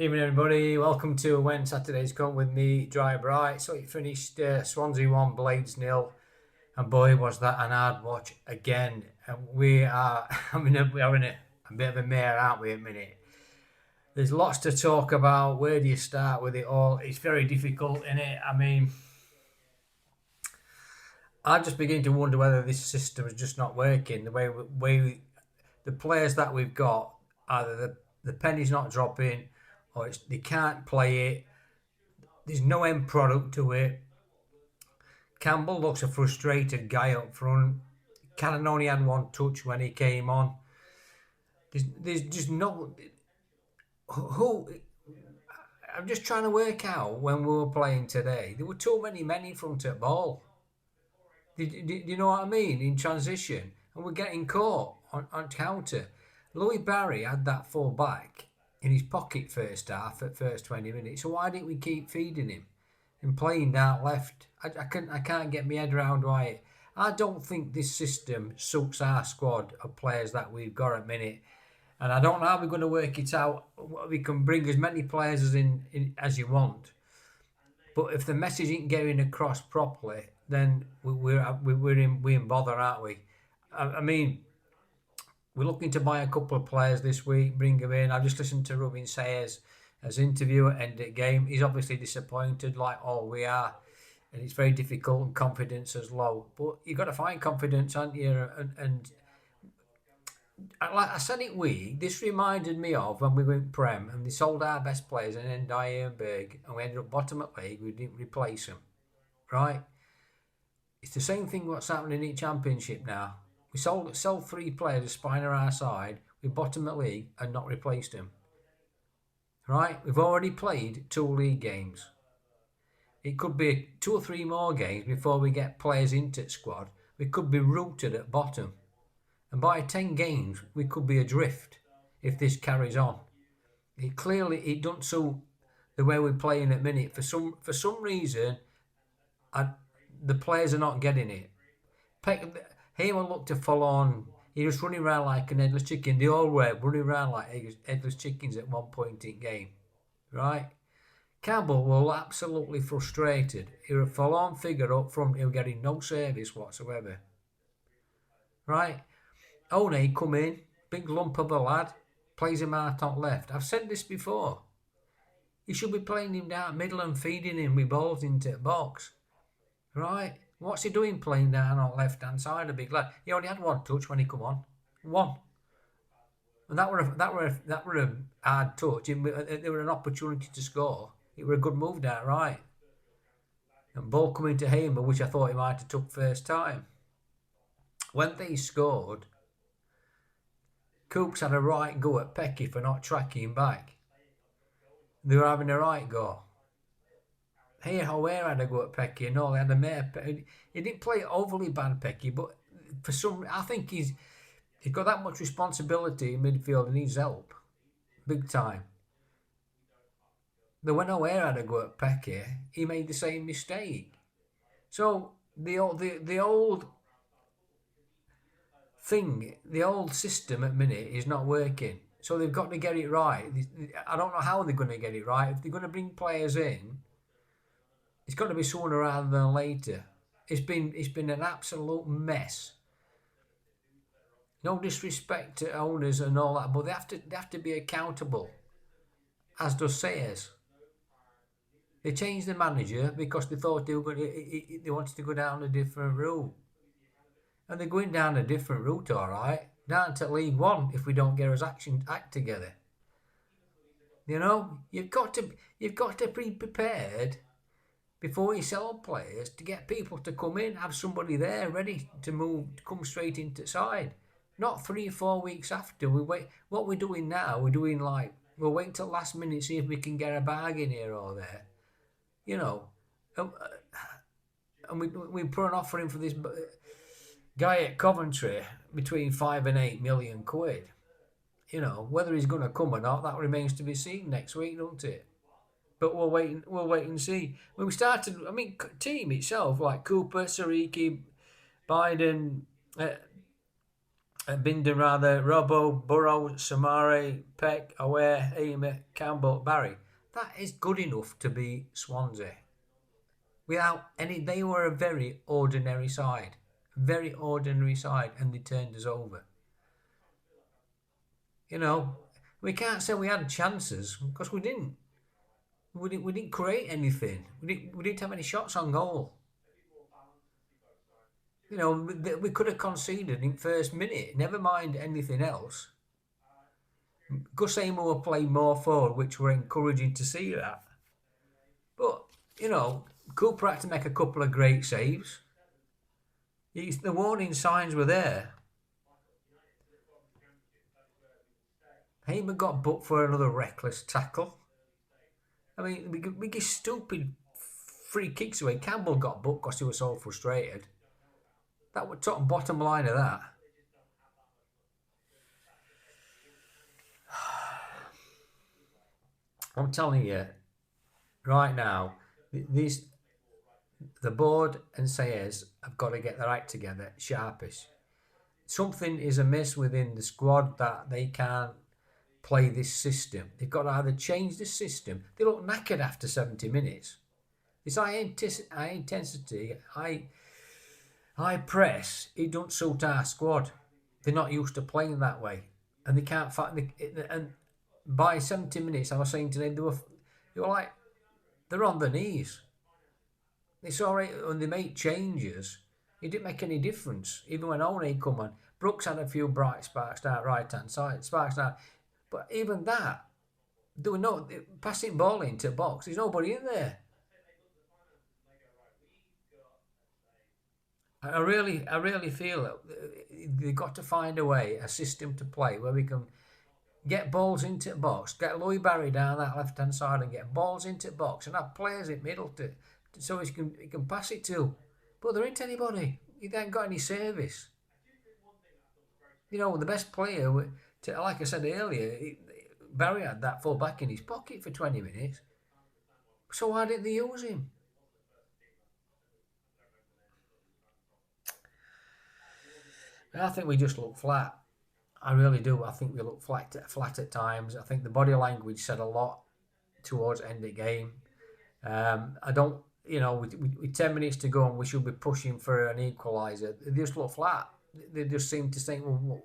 Evening, everybody. Welcome to When Saturdays Come with me, Dry Bright. So it finished Swansea 1, Blades nil, and boy, was that an hard watch again. And we are we're having a bit of a mare, aren't we, at the minute? There's lots to talk about. Where do you start with it all? It's very difficult, isn't it? I mean, I just begin to wonder whether this system is just not working. The players that we've got, either the penny's not dropping, or they can't play it. There's no end product to it. Campbell looks a frustrated guy up front. Cannon only had one touch when he came on. There's just no. Who. I'm just trying to work out when we were playing today. There were too many men in front of the ball. Do you know what I mean? In transition. And we're getting caught on counter. Louis Barry had that full back in his pocket first half at first 20 minutes. So why didn't we keep feeding him and playing down left? I can't get my head around why. I don't think this system suits our squad of players that we've got at minute. And I don't know how we're going to work it out. We can bring as many players as you want. But if the message isn't getting across properly, then we're in bother, aren't we? I mean, we're looking to buy a couple of players this week, bring them in. I've just listened to Ruben Sayers as interview at end of game. He's obviously disappointed, like all we are, and it's very difficult and confidence is low. But you've got to find confidence, aren't you? And like I said it week, this reminded me of when we went Prem and they sold our best players and then Berg and we ended up bottom at league. We didn't replace them, right? It's the same thing what's happening in the Championship now. We sell three players a spine on our side. We bottom at league and not replaced them. Right? We've already played two league games. It could be two or three more games before we get players into the squad. We could be rooted at bottom. And by 10 games, we could be adrift if this carries on. It doesn't suit the way we're playing at minute. For some reason, the players are not getting it. Heyman looked to full on. He was running around like an headless chicken. They all were running around like headless chickens at one point in game. Right? Campbell was absolutely frustrated. He was a full on figure up front. He was getting no service whatsoever. Right? One come in, big lump of a lad, plays him out on left. I've said this before. You should be playing him down middle and feeding him with balls into the box. Right? What's he doing playing down on left hand side? A big lad. He only had one touch when he come on. One. And that were a hard touch. There were an opportunity to score. It were a good move down right. And ball coming to Hamer, which I thought he might have took first time. When they scored, Coops had a right go at Pecky for not tracking back. They were having a right go. Hey, Howare had a go at Pecky and all. They had a mare. He didn't play overly bad, Pecky, but I think he's got that much responsibility in midfield and needs help, big time. But when Howare had a go at Pecky, he made the same mistake. So the old thing, the old system at minute is not working. So they've got to get it right. I don't know how they're going to get it right. If they're going to bring players in, it's got to be sooner rather than later. It's been an absolute mess. No disrespect to owners and all that, but they have to be accountable, as does Sayers. They changed the manager because they thought they wanted to go down a different route, and they're going down a different route, all right, down to League One if we don't get our act together. You know, you've got to be prepared before you sell players to get people to come in, have somebody there ready to come straight into the side. Not 3 or 4 weeks after. We wait. What we're doing now, we'll wait till last minute, see if we can get a bargain here or there. You know, and we put an offer in for this guy at Coventry between 5 and 8 million quid. You know, whether he's going to come or not, that remains to be seen next week, doesn't it? But we'll wait and see. When we started, team itself, like Cooper, Sariki, Biden, Binden rather, Robbo, Burrow, Samari, Peck, Aware, Eamer, Campbell, Barry. That is good enough to beat Swansea. Without any, they were a very ordinary side. Very ordinary side, and they turned us over. You know, we can't say we had chances because we didn't. We didn't create anything. We didn't have any shots on goal. You know, we could have conceded in first minute. Never mind anything else. Gus Amer were playing more forward, which were encouraging to see that. But you know, Cooper had to make a couple of great saves. The warning signs were there. Hamer got booked for another reckless tackle. I mean, we give stupid free kicks away. Campbell got booked because he was so frustrated. That was top and bottom line of that. I'm telling you, right now, the board and Sayers have got to get their act together sharpish. Something is amiss within the squad that they can't play this system. They've got to either change the system. They look knackered after 70 minutes. This high intensity, high press, it don't suit our squad. They're not used to playing that way, and they can't find. And by 70 minutes, I was saying today, they were like they're on their knees. It's all right when they make changes. It didn't make any difference. Even when Oney come on, Brooks had a few bright sparks down right hand side, sparks down. But even that, there were no passing ball into the box. There's nobody in there. I really feel that they've got to find a way, a system to play where we can get balls into the box, get Louis Barry down that left hand side and get balls into the box and have players in middle so he can pass it to. But there ain't anybody. He ain't got any service. You know, the best player, like I said earlier, Barry had that full back in his pocket for 20 minutes. So why didn't they use him? I think we just look flat. I really do. I think we look flat at times. I think the body language said a lot towards the end of the game. I don't, you know, with 10 minutes to go and we should be pushing for an equaliser. They just look flat. They just seem to think, well,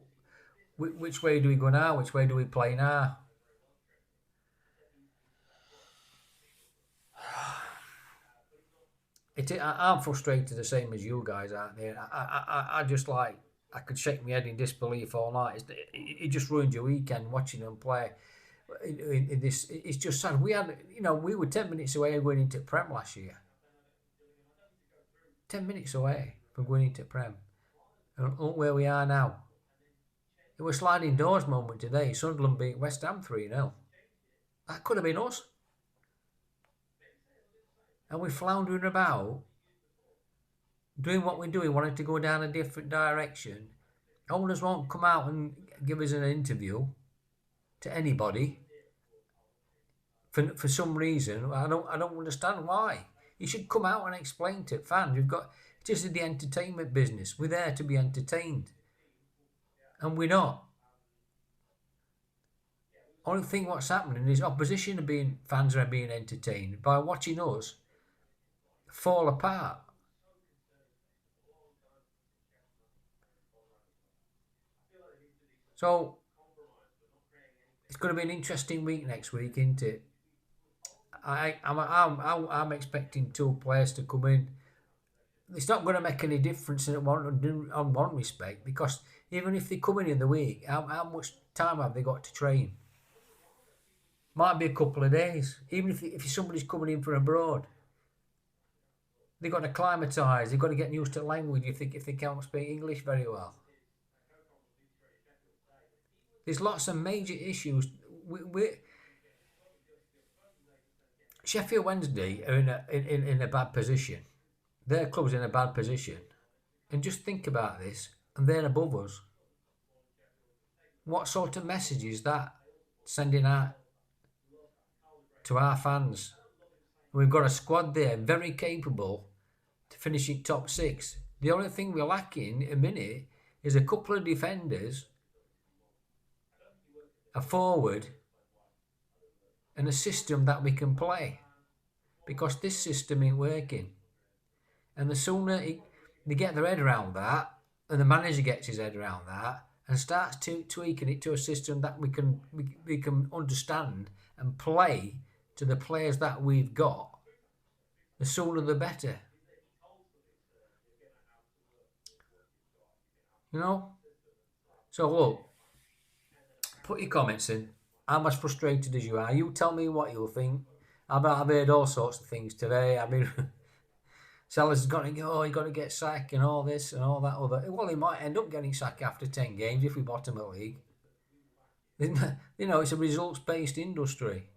which way do we go now? Which way do we play now? I'm frustrated the same as you guys, aren't they? I just like, I could shake my head in disbelief all night. It just ruined your weekend watching them play. In this, it's just sad. We were 10 minutes away of going into Prem last year. 10 minutes away from going into Prem. And look where we are now. It was sliding doors moment today. Sunderland beat West Ham 3-0. That could have been us. And we're floundering about, doing what we're doing, wanting to go down a different direction. Owners won't come out and give us an interview to anybody. For some reason, I don't understand why. You should come out and explain to fans. This is the entertainment business. We're there to be entertained, and we're not. Only thing what's happening is fans are being entertained by watching us fall apart. So it's going to be an interesting week next week, isn't it? I'm expecting two players to come in. It's not going to make any difference on one respect, because even if they come in the week, how much time have they got to train? Might be a couple of days. Even if somebody's coming in from abroad, they've got to acclimatise. They've got to get used to language if they can't speak English very well. There's lots of major issues. Sheffield Wednesday are in a bad position. Their club's in a bad position. And just think about this, and they're above us. What sort of message is that sending out to our fans? We've got a squad there very capable to finishing top six. The only thing we're lacking a minute is a couple of defenders, a forward, and a system that we can play. Because this system ain't working. And the sooner they get their head around that, and the manager gets his head around that, and starts tweaking it to a system that we can understand and play to the players that we've got, the sooner the better. You know? So look, put your comments in. I'm as frustrated as you are. You tell me what you'll think. I've heard all sorts of things today. I mean, Sellers has got to go, he's got to get sacked and all this and all that other. Well, he might end up getting sacked after 10 games if we bottom a league. You know, it's a results-based industry.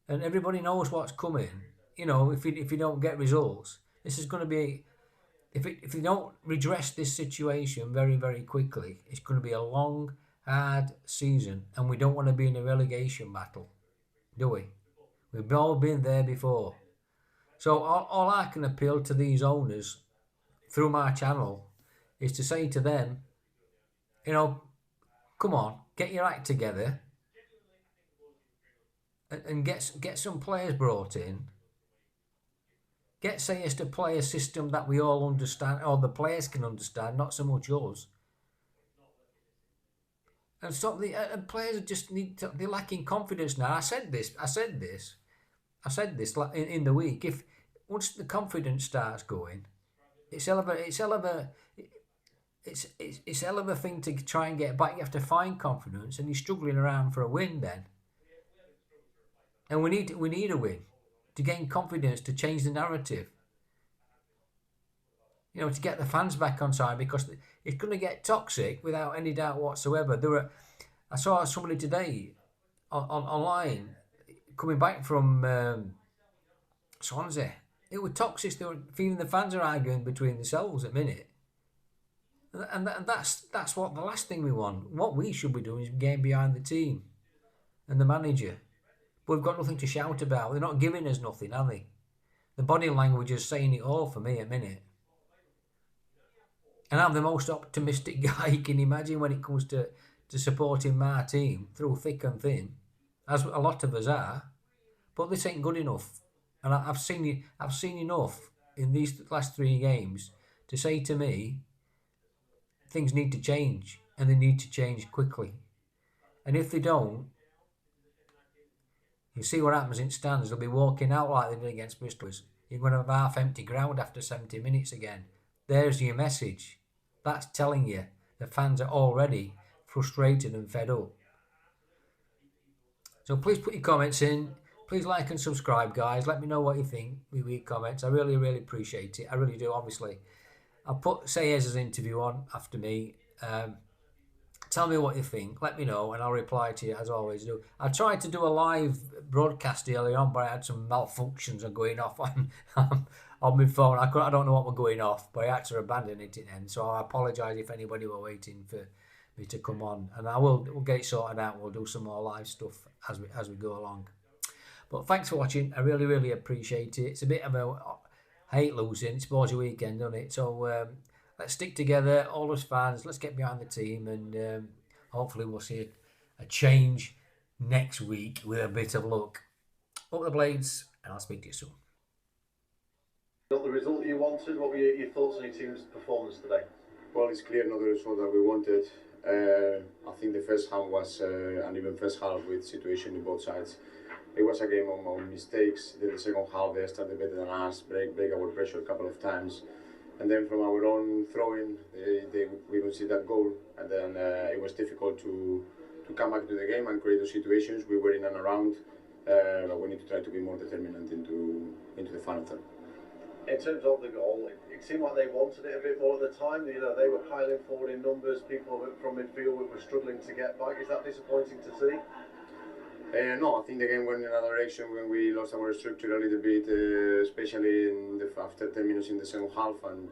And everybody knows what's coming. You know, if you don't get results, this is going to be... If you don't redress this situation very, very quickly, it's going to be a long, hard season. And we don't want to be in a relegation battle, do we? We've all been there before. So all I can appeal to these owners through my channel is to say to them, you know, come on, get your act together and get some players brought in. Get Sayers to play a system that we all understand, or the players can understand, not so much us. And stop and players just they're lacking confidence now. I said this in the week. If once the confidence starts going, it's hell of a thing to try and get back. You have to find confidence, and you're struggling around for a win then. And we need a win to gain confidence, to change the narrative. You know, to get the fans back on side, because it's going to get toxic without any doubt whatsoever. I saw somebody today online coming back from Swansea. It was toxic. They were feeling the fans are arguing between themselves at the minute. And that's what the last thing we want. What we should be doing is getting behind the team and the manager. But we've got nothing to shout about. They're not giving us nothing, are they? The body language is saying it all for me at the minute. And I'm the most optimistic guy you can imagine when it comes to supporting my team through thick and thin, as a lot of us are. But this ain't good enough. And I've seen enough in these last 3 games to say to me, things need to change, and they need to change quickly. And if they don't, you see what happens in stands. They'll be walking out like they did against Bristol. You're going to have half-empty ground after 70 minutes again. There's your message. That's telling you the fans are already frustrated and fed up. So please put your comments in. Please like and subscribe, guys. Let me know what you think with your comments. I really, really appreciate it. I really do, obviously. I'll put Sayers' interview on after me. Tell me what you think. Let me know, and I'll reply to you as I always do. I tried to do a live broadcast earlier on, but I had some malfunctions going off on my phone. I don't know what were going off, but I had to abandon it then. So I apologise if anybody were waiting for me to come on, and we'll get it sorted out. We'll do some more live stuff as we go along. But thanks for watching. I really, really appreciate it. It's a bit of a hate losing. It's Borgia weekend, doesn't it? So let's stick together, all us fans. Let's get behind the team, and hopefully we'll see a change next week with a bit of luck. Up the Blades, and I'll speak to you soon. Not the result you wanted. What were your thoughts on your team's performance today? Well, it's clear not the result that we wanted. I think the first half was an even first half with situation in both sides. It was a game on mistakes. Then the second half they started better than us, break our pressure a couple of times. And then from our own throwing, we could see that goal. And then it was difficult to come back to the game and create those situations. We were in and around, but we need to try to be more determinant into the final third. In terms of the goal, it seemed like they wanted it a bit more at the time. You know, they were piling forward in numbers. People from midfield were struggling to get back. Is that disappointing to see? No, I think the game went in another direction when we lost our structure a little bit, especially after 10 minutes in the second half, and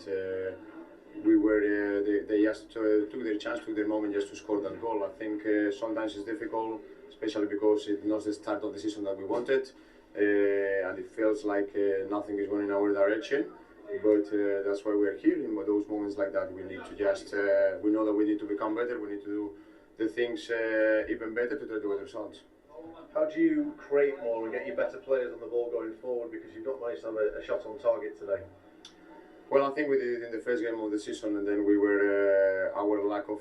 they just took their chance, took their moment just to score that goal. I think sometimes it's difficult, especially because it's not the start of the season that we wanted, and it feels like nothing is going in our direction. But that's why we're here. In those moments like that, we need to just we know that we need to become better. We need to do the things even better to try to get results. How do you create more and get your better players on the ball going forward, because you've not managed to have a shot on target today? Well, I think we did it in the first game of the season, and then we were our lack of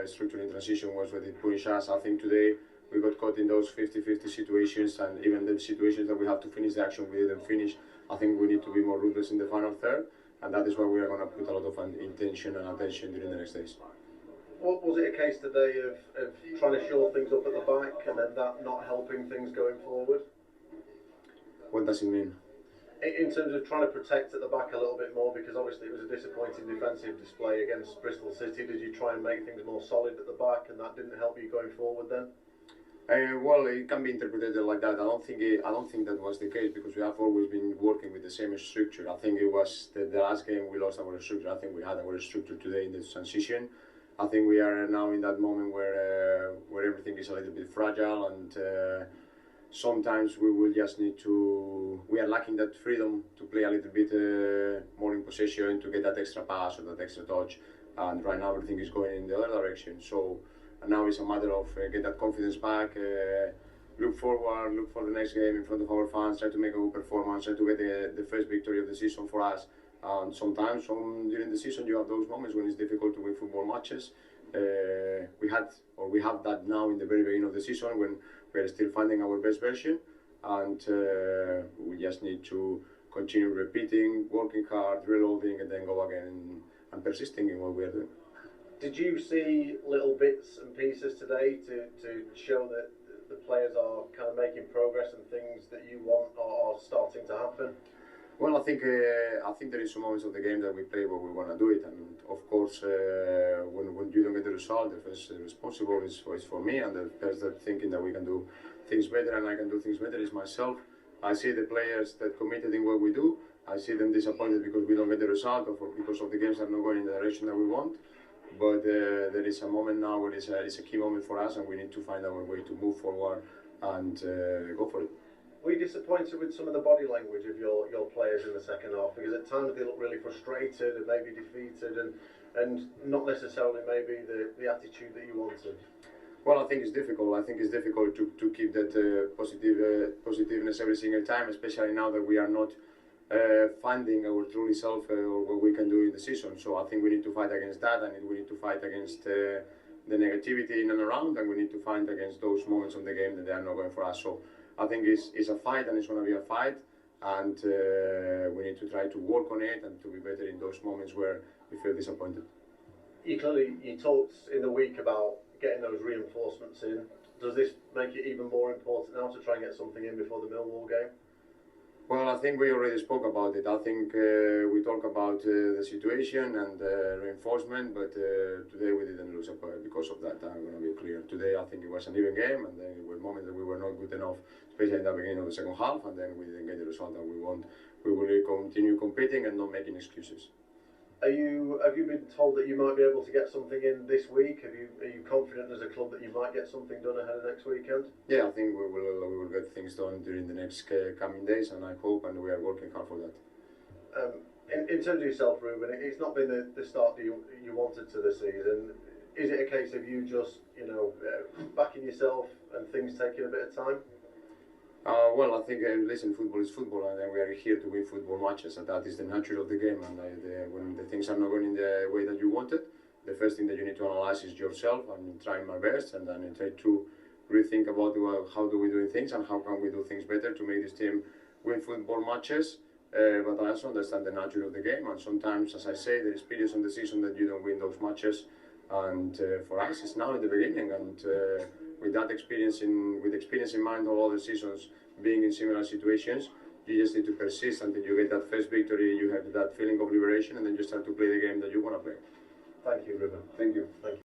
structure in transition was what it punished us. I think today we got caught in those 50-50 situations, and even the situations that we have to finish the action, we didn't finish. I think we need to be more ruthless in the final third, and that is why we are going to put a lot of intention and attention during the next days. What was it a case today of trying to shore things up at the back and then that not helping things going forward? What does it mean? In terms of trying to protect at the back a little bit more, because obviously it was a disappointing defensive display against Bristol City. Did you try and make things more solid at the back, and that didn't help you going forward then? Well, it can be interpreted like that. I don't think that was the case, because we have always been working with the same structure. I think it was the last game we lost our structure. I think we had our structure today in the transition. I think we are now in that moment where everything is a little bit fragile, and sometimes we will just need to. We are lacking that freedom to play a little bit more in possession, to get that extra pass or that extra touch. And right now everything is going in the other direction. So now it's a matter of get that confidence back, look forward, look for the next game in front of our fans, try to make a good performance, try to get the first victory of the season for us. And sometimes during the season you have those moments when it's difficult to win football matches. We have that now in the very beginning of the season when we're still finding our best version, and we just need to continue repeating, working hard, reloading, and then go again and persisting in what we're doing. Did you see little bits and pieces today to show that the players are kind of making progress and things that you want are starting to happen? Well, I think there is some moments of the game that we play where we want to do it, and of course, when you don't get the result, the first responsible is for me, and the person thinking that we can do things better and I can do things better is myself. I see the players that committed in what we do. I see them disappointed because we don't get the result, or because of the games are not going in the direction that we want. But there is a moment now where it's a key moment for us, and we need to find our way to move forward and go for it. Were you disappointed with some of the body language of your players in the second half? Because at times they look really frustrated and maybe defeated, and not necessarily maybe the attitude that you wanted. Well, I think it's difficult. I think it's difficult to keep that positiveness every single time, especially now that we are not finding our truly self or what we can do in the season. So I think we need to fight against that, and we need to fight against the negativity in and around, and we need to fight against those moments of the game that they are not going for us. So I think it's a fight, and it's going to be a fight, and we need to try to work on it and to be better in those moments where we feel disappointed. You talked in the week about getting those reinforcements in. Does this make it even more important now to try and get something in before the Millwall game? Well, I think we already spoke about it. I think we talk about the situation and reinforcement, but today we didn't lose because of that. I'm going to be clear. Today I think it was an even game, and then there were moments that we were not good enough, especially in the beginning of the second half, and then we didn't get the result that we want. We will continue competing and not making excuses. Have you been told that you might be able to get something in this week? Are you confident as a club that you might get something done ahead of next weekend? Yeah, I think we will get things done during the next coming days, and I hope, and we are working hard for that. In terms of yourself, Ruben, it's not been the start that you wanted to the season. Is it a case of you just backing yourself and things taking a bit of time? Well, I think, listen, football is football, and we are here to win football matches, and that is the nature of the game. And when the things are not going in the way that you wanted, the first thing that you need to analyze is yourself, and trying my best, and then try to rethink about how do we do things and how can we do things better to make this team win football matches. But I also understand the nature of the game, and sometimes, as I say, there is periods in the season that you don't win those matches, and for us, it's now in the beginning, and with that experience in mind of all the seasons being in similar situations, you just need to persist until you get that first victory, you have that feeling of liberation, and then you start to play the game that you want to play. Thank you, Ruben. Thank you. Thank you.